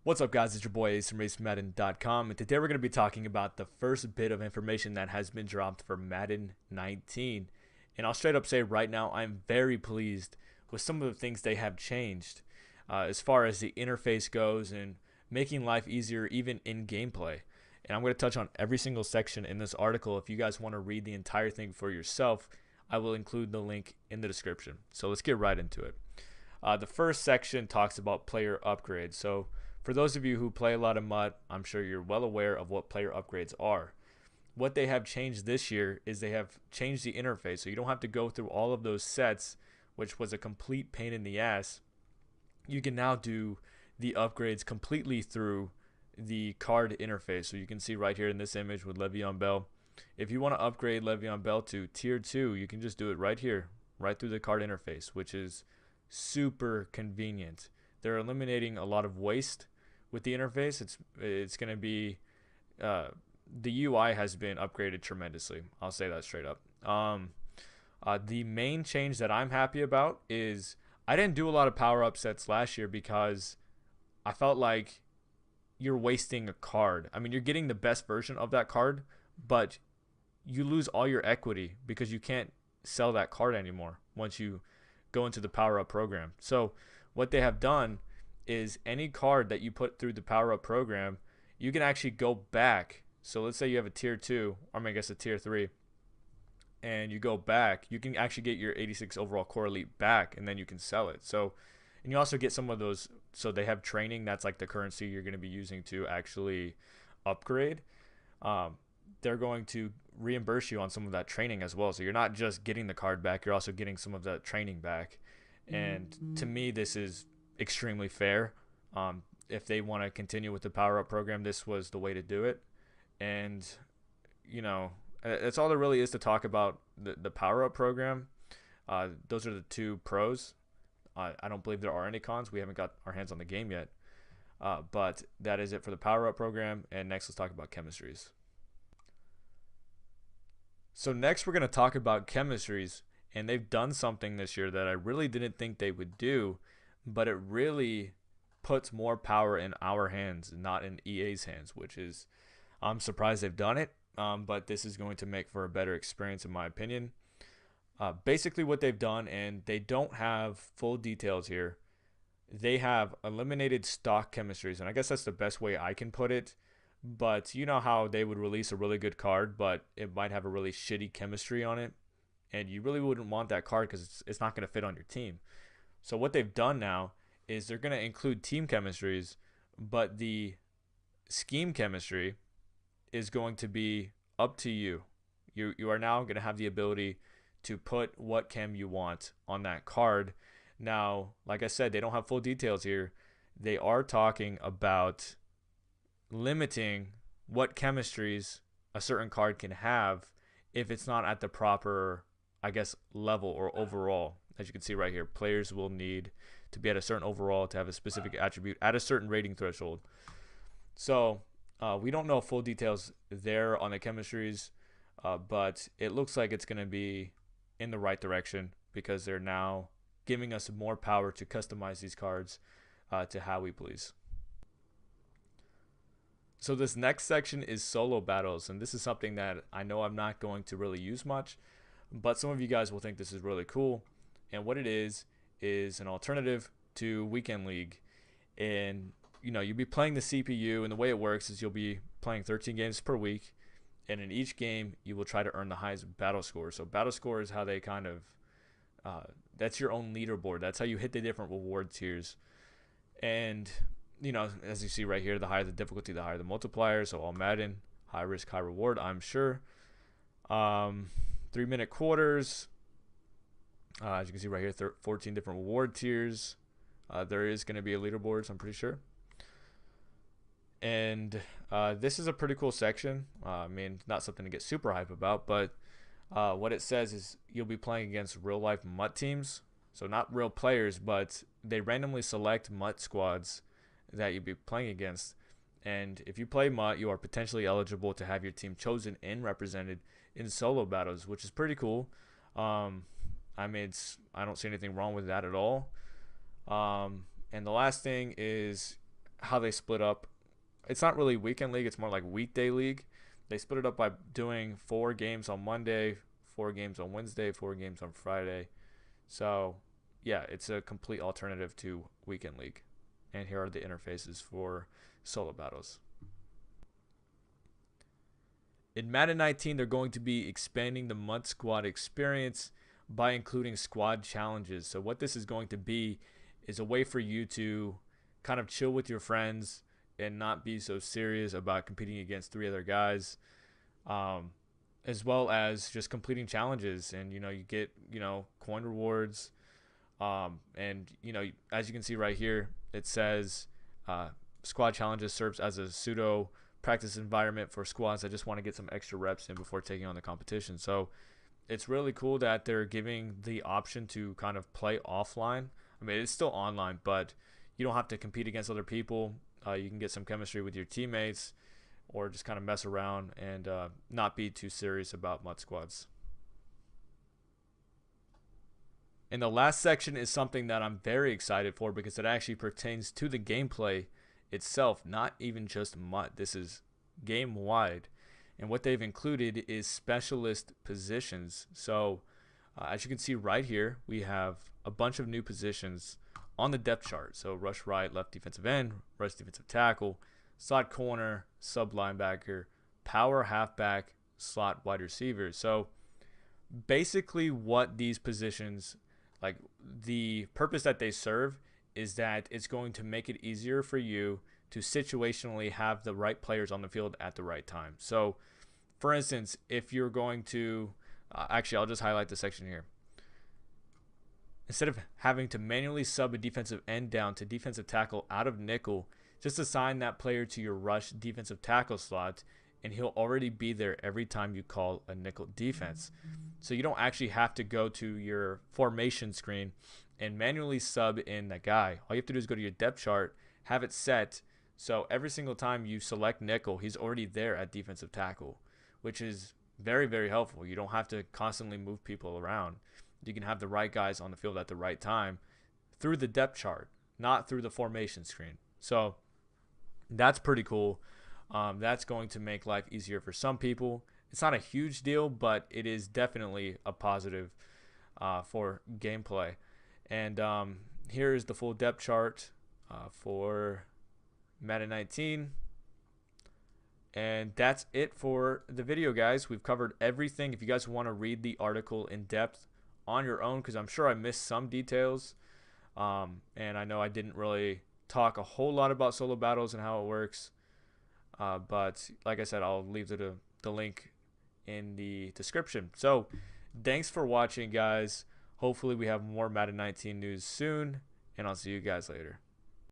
What's up, guys? It's your boy Ace from Madden.com, and today we're going to be talking about the first bit of information that has been dropped for Madden 19. And I'll straight up say right now, I'm very pleased with some of the things they have changed as far as the interface goes and making life easier even in gameplay. And I'm going to touch on every single section in this article. If you guys want to read the entire thing for yourself, I will include the link in the description. So let's get right into it. The first section talks about player upgrades. So for those of you who play a lot of MUT, I'm sure you're well aware of what player upgrades are. What they have changed this year is they have changed the interface, so you don't have to go through all of those sets, which was a complete pain in the ass. You can now do the upgrades completely through the card interface. So you can see right here in this image with Le'Veon Bell. If you want to upgrade Le'Veon Bell to tier 2, you can just do it right here, right through the card interface, which is super convenient. They're eliminating a lot of waste with the interface. It's going to be the UI has been upgraded tremendously. I'll say that straight up. The main change that I'm happy about is I didn't do a lot of power up sets last year because I felt like you're wasting a card. I mean, you're getting the best version of that card, but you lose all your equity because you can't sell that card anymore once you go into the power up program. So what they have done is any card that you put through the power up program, you can actually go back. So let's say you have a tier 2, or I guess a tier 3, and you go back, you can actually get your 86 overall core elite back, and then you can sell it. So, and you also get some of those. So they have training. That's like the currency you're going to be using to actually upgrade. They're going to reimburse you on some of that training as well. So you're not just getting the card back, you're also getting some of that training back. And to me, this is extremely fair. If they want to continue with the power up program, this was the way to do it. And you know, that's all there really is to talk about the power up program. Those are the two pros. I don't believe there are any cons. We haven't got our hands on the game yet. But that is it for the power up program. And next, let's talk about chemistries. So next we're going to talk about chemistries, and they've done something this year that I really didn't think they would do, but it really puts more power in our hands, not in EA's hands, which is, I'm surprised they've done it, but this is going to make for a better experience in my opinion. Basically what they've done, and they don't have full details here, they have eliminated stock chemistries, and I guess that's the best way I can put it. But you know how they would release a really good card, but it might have a really shitty chemistry on it, and you really wouldn't want that card because it's not going to fit on your team. So what they've done now is they're going to include team chemistries, but the scheme chemistry is going to be up to you. You are now going to have the ability to put what chem you want on that card. Now, like I said, they don't have full details here. They are talking about limiting what chemistries a certain card can have if it's not at the proper, I guess, level or overall. As you can see right here, players will need to be at a certain overall to have a specific attribute at a certain rating threshold. So we don't know full details there on the chemistries, but it looks like it's going to be in the right direction because they're now giving us more power to customize these cards to how we please. So this next section is solo battles, and this is something that I know I'm not going to really use much, but some of you guys will think this is really cool. And what it is an alternative to Weekend League. And you know, you'll be playing the CPU, and the way it works is you'll be playing 13 games per week, and in each game you will try to earn the highest battle score. So battle score is how they kind of that's your own leaderboard. That's how you hit the different reward tiers. And you know, as you see right here, the higher the difficulty, the higher the multiplier. So all Madden, high risk, high reward, I'm sure. 3-minute quarters. As you can see right here, 14 different reward tiers. There is going to be a leaderboard, so I'm pretty sure. And this is a pretty cool section. I mean, not something to get super hype about, but what it says is you'll be playing against real life MUT teams. So not real players, but they randomly select MUT squads that you'll be playing against. And if you play MUT, you are potentially eligible to have your team chosen and represented in solo battles, which is pretty cool. I mean, I don't see anything wrong with that at all. And the last thing is how they split up. It's not really weekend league, it's more like weekday league. They split it up by doing 4 games on Monday, 4 games on Wednesday, 4 games on Friday. So, yeah, it's a complete alternative to weekend league. And here are the interfaces for solo battles. In Madden 19, they're going to be expanding the MUT Squad experience by including squad challenges. So what this is going to be is a way for you to kind of chill with your friends and not be so serious about competing against 3 other guys, as well as just completing challenges. And you get coin rewards, and as you can see right here, it says squad challenges serves as a pseudo practice environment for squads that just want to get some extra reps in before taking on the competition. So it's really cool that they're giving the option to kind of play offline. I mean, it's still online, but you don't have to compete against other people. You can get some chemistry with your teammates, or just kind of mess around and not be too serious about MUT squads. And the last section is something that I'm very excited for because it actually pertains to the gameplay itself, not even just MUT. This is game wide. And what they've included is specialist positions. So as you can see right here, we have a bunch of new positions on the depth chart. So rush right, left defensive end, rush defensive tackle, slot corner, sub linebacker, power halfback, slot wide receiver. So basically what these positions, like the purpose that they serve, is that it's going to make it easier for you to situationally have the right players on the field at the right time. So for instance, if you're going to actually, I'll just highlight the section here. Instead of having to manually sub a defensive end down to defensive tackle out of nickel, just assign that player to your rush defensive tackle slot, and he'll already be there every time you call a nickel defense. So you don't actually have to go to your formation screen and manually sub in that guy. All you have to do is go to your depth chart, have it set, so every single time you select nickel, he's already there at defensive tackle, which is very, very helpful. You don't have to constantly move people around. You can have the right guys on the field at the right time through the depth chart, not through the formation screen. So that's pretty cool. That's going to make life easier for some people. It's not a huge deal, but it is definitely a positive for gameplay. And here is the full depth chart for Madden 19. And that's it for the video, guys. We've covered everything. If you guys want to read the article in depth on your own, because I'm sure I missed some details, and I know I didn't really talk a whole lot about solo battles and how it works, but like I said, I'll leave the link in the description. So thanks for watching, guys. Hopefully we have more Madden 19 news soon, and I'll see you guys later.